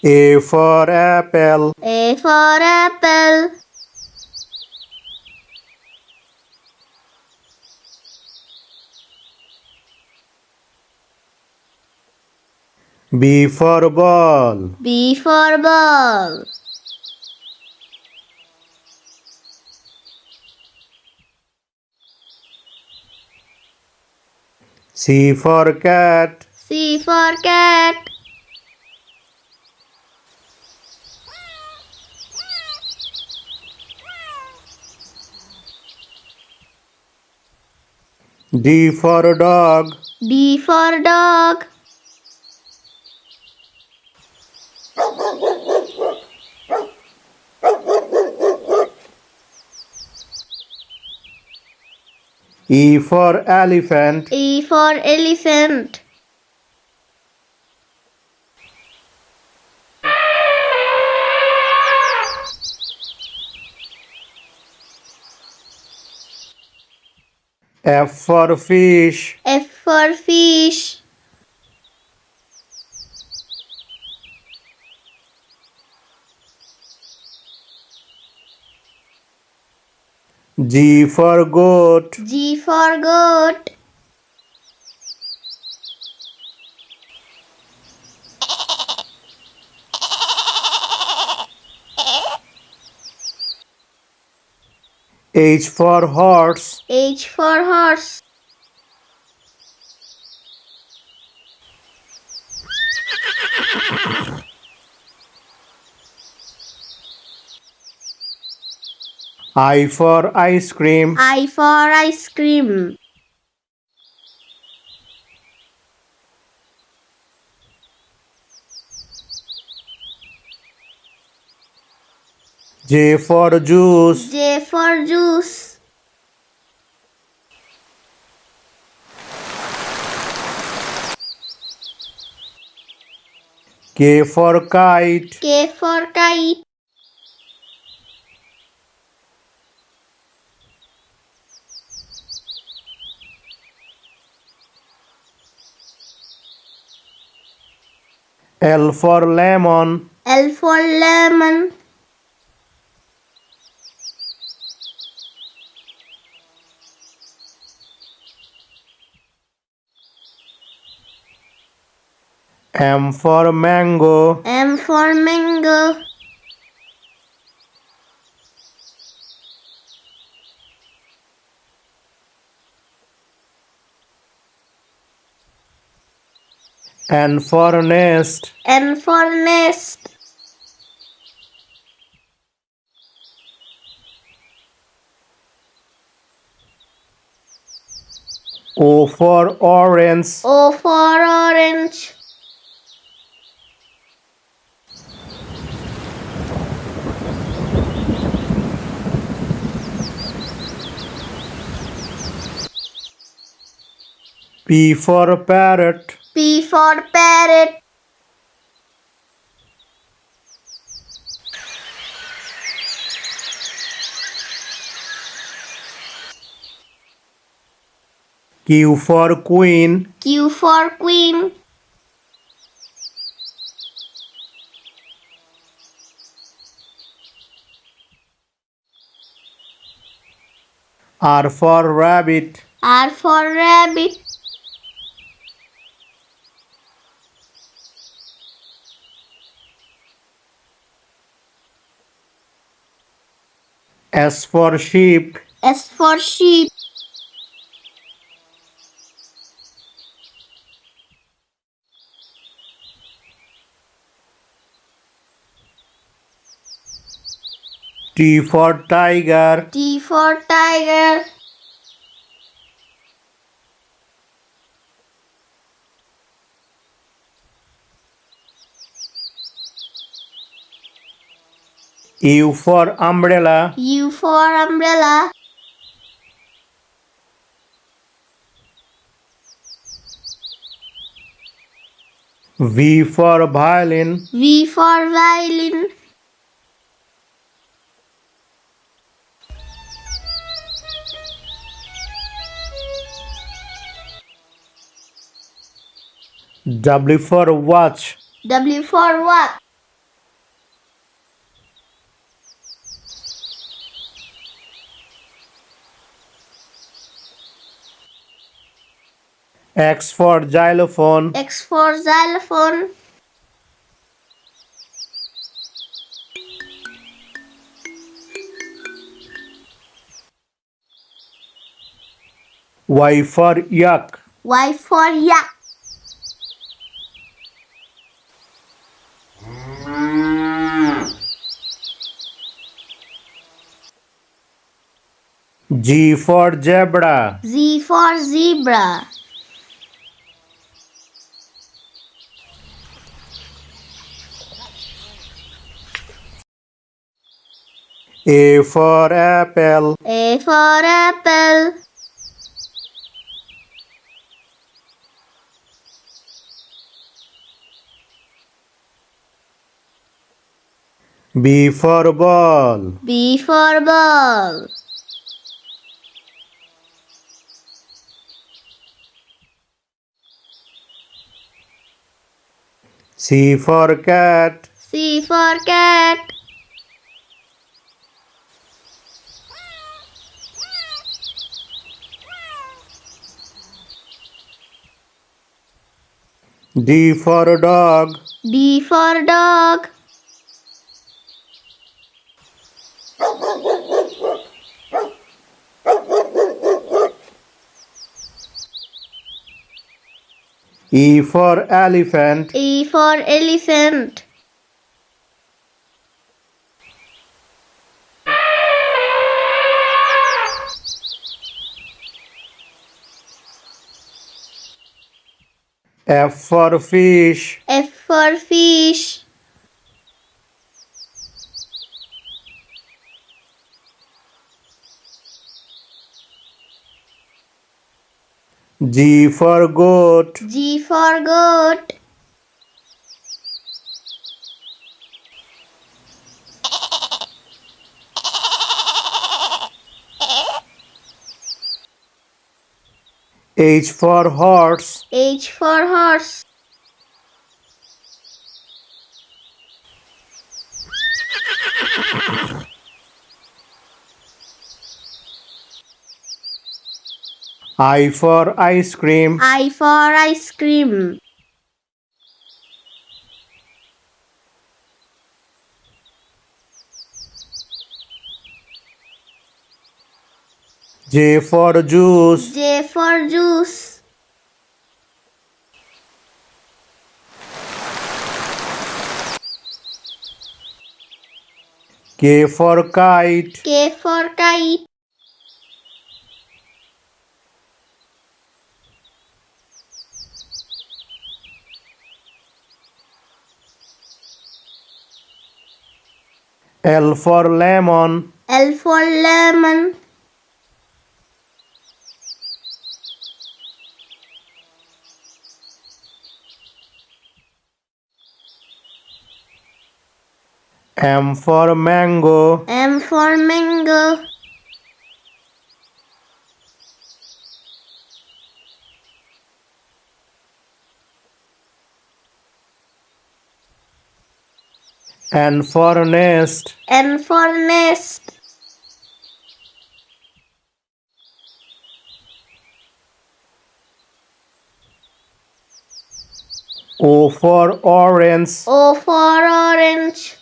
A for apple. A for apple. B for ball. B for ball. C for cat. C for cat. D for dog. D for dog. E for elephant. E for elephant. F for fish. F for fish. G for goat. G for goat. H for horse. H for horse. I for ice cream. I for ice cream. J for juice. J for juice. K for kite. K for kite. L for lemon. L for lemon. M for mango. M for mango. N for nest. N for nest. O for orange. O for orange. P for parrot. P for parrot. Q for queen. Q for queen. R for rabbit. R for rabbit. S for sheep. S for sheep. T for tiger. T for tiger. U for umbrella. U for umbrella. V for violin. V for violin. W for watch. W for what? X for xylophone. X for xylophone. Y for yak. Y for yak. Z for zebra. Z for zebra. A for apple. A for apple. B for ball. B for ball. C for cat. C for cat. D for dog. D for dog. E for elephant. E for elephant. F for fish. F for fish. G for goat. G for goat. H for horse. H for horse. I for ice cream. I for ice cream. J for juice. J for juice. K for kite. K for kite. L for lemon. L for lemon. M for mango. M for mango. N for nest. N for nest. O for orange. O for orange.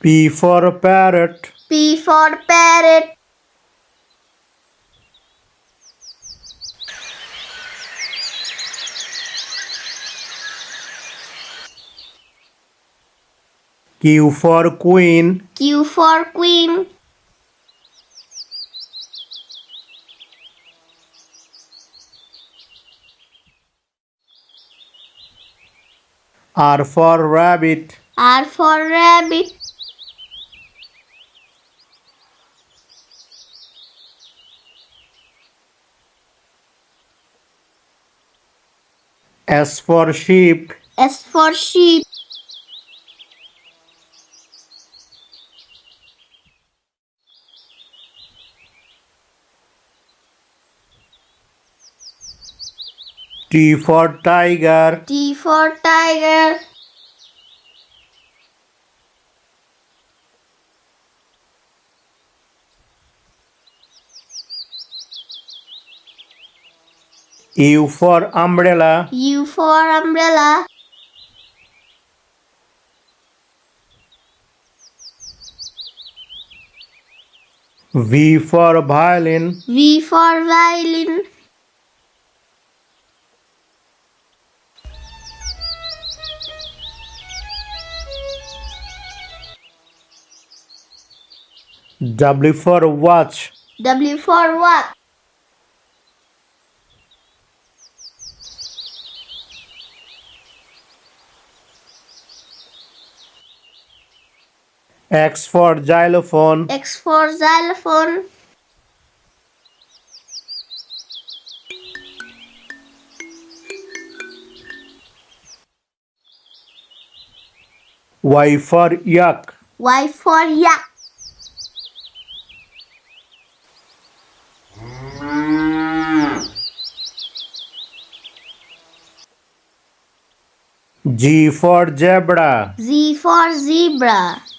P for parrot. P for parrot. Q for queen. Q for queen. R for rabbit. R for rabbit. S for sheep. S for sheep. T for tiger. T for tiger. U for umbrella. U for umbrella. V for violin. V for violin. W for watch. W for watch. X for xylophone. X for xylophone. Y for yak. Y for yak. G for zebra. Z for zebra.